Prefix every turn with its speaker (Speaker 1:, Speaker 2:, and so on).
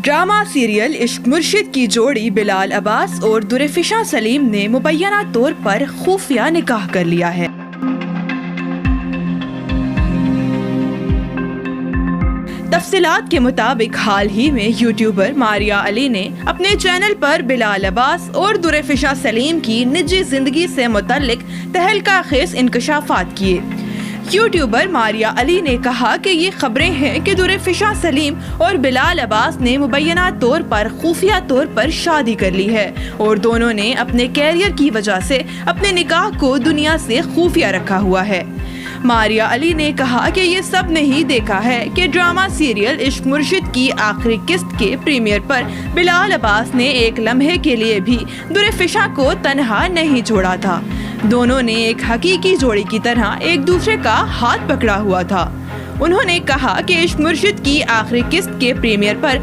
Speaker 1: Drama serial इश्क मुर्शिद की जोड़ी बिलाल अब्बास और दुरेफिशा सलीम ने मुबैना तौर पर खुफिया निकाह कर लिया है। तफसीलात के मुताबिक हाल ही में यूट्यूबर मारिया अली ने अपने चैनल पर बिलाल अब्बास और दुरेफिशा सलीम की निजी जिंदगी से मुतल्लिक तहलका खेज इंकशाफात किए। यूट्यूबर मारिया अली ने कहा कि ये खबरें हैं कि दुरेफिशा सलीम और बिलाल अब्बास ने मुबैना तौर पर खुफिया तौर पर शादी कर ली है और दोनों ने अपने कैरियर की वजह से अपने निकाह को दुनिया से खुफिया रखा हुआ है। मारिया अली ने कहा कि ये सब नहीं देखा है कि ड्रामा सीरियल इश्क मुर्शिद की आखिरी किस्त के प्रीमियर पर बिलाल अब्बास ने एक लम्हे के लिए भी दुरेफिशा को तन्हा नहीं छोड़ा था। दोनों ने एक हकीकी जोड़ी की तरह एक दूसरे का हाथ पकड़ा हुआ था। उन्होंने कहा कि इश्क मुर्शिद की आखिरी किस्त के प्रीमियर पर